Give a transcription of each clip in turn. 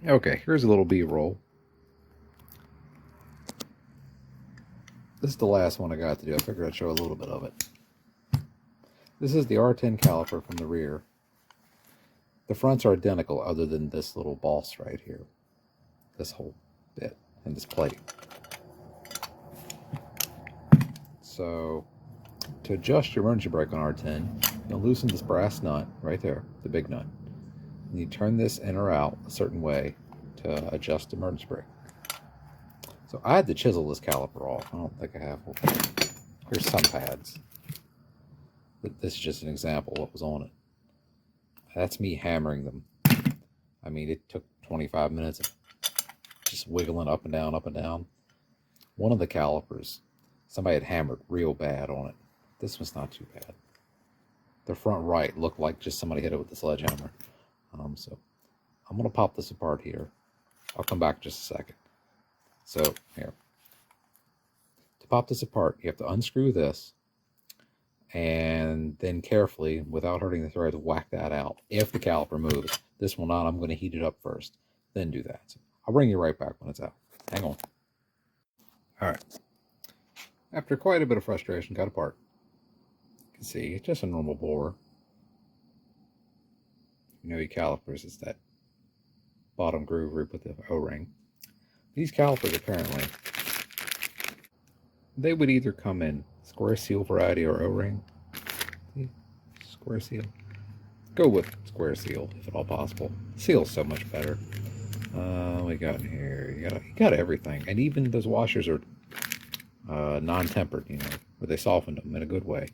Okay, here's a little B-roll. This is the last one I got to do. I figured I'd show a little bit of it. This is the R10 caliper from the rear. The fronts are identical other than this little boss right here. This whole bit and this plate. So to adjust your emergency brake on R10, you'll loosen this brass nut right there, the big nut. And you turn this in or out a certain way to adjust the emergency brake. So I had to chisel this caliper off. I don't think I have. Here's some pads. But this is just an example of what was on it. That's me hammering them. I mean, it took 25 minutes of just wiggling up and down, up and down. One of the calipers, somebody had hammered real bad on it. This one's not too bad. The front right looked like just somebody hit it with a sledgehammer. So I'm going to pop this apart here. I'll come back in just a second. So here. To pop this apart, you have to unscrew this and then carefully, without hurting the threads, whack that out. If the caliper moves, this will not. I'm going to heat it up first, then do that. So I'll bring you right back when it's out. Hang on. All right. After quite a bit of frustration, got apart. You can see it's just a normal bore. You know, your calipers is that bottom groove where you put the O-ring. These calipers, apparently, they would either come in square seal variety or O-ring. Square seal. Go with square seal if at all possible. Seal's so much better. We got in here. You got everything, and even those washers are non-tempered. You know, where they softened them in a good way.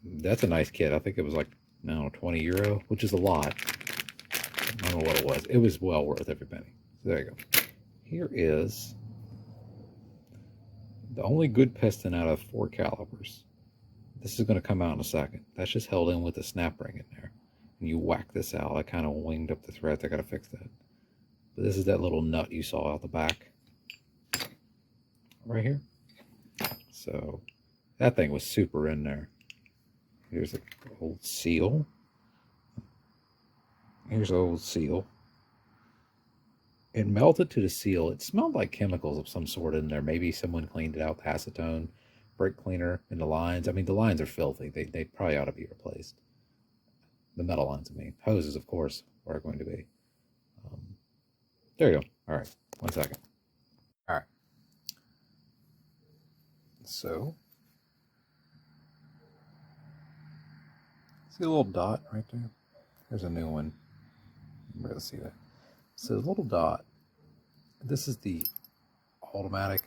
That's a nice kit. I think it was like, I don't know, 20 euro, which is a lot. I don't know what it was. It was well worth every penny. So there you go. Here is the only good piston out of 4 calipers. This is going to come out in a second. That's just held in with a snap ring in there. And you whack this out. I kind of winged up the threads. I got to fix that. But this is that little nut you saw out the back. Right here. So that thing was super in there. Here's an old seal. Here's an old seal. It melted to the seal. It smelled like chemicals of some sort in there. Maybe someone cleaned it out with acetone, brake cleaner, and the lines. I mean, the lines are filthy. They probably ought to be replaced. The metal lines, I mean. Hoses, of course, are going to be. There you go. All right. 1 second. All right. So, see a little dot right there? There's a new one. You can really see that. So the little dot, this is the automatic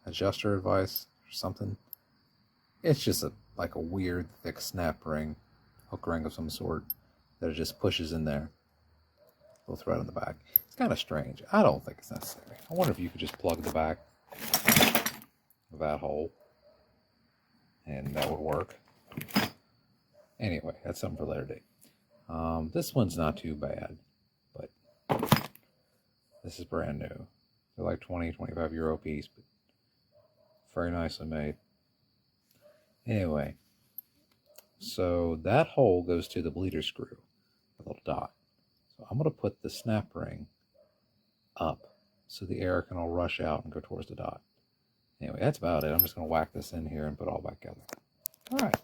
adjuster advice or something. It's just like a weird thick snap ring, hook ring of some sort that it just pushes in there. Little thread on the back. It's kind of strange. I don't think it's necessary. I wonder if you could just plug the back of that hole and that would work. Anyway, that's something for later date. This one's not too bad, but this is brand new. They're like 20, 25 euro a piece, but very nicely made. Anyway, so that hole goes to the bleeder screw, the little dot. So I'm going to put the snap ring up so the air can all rush out and go towards the dot. Anyway, that's about it. I'm just going to whack this in here and put it all back together. All right.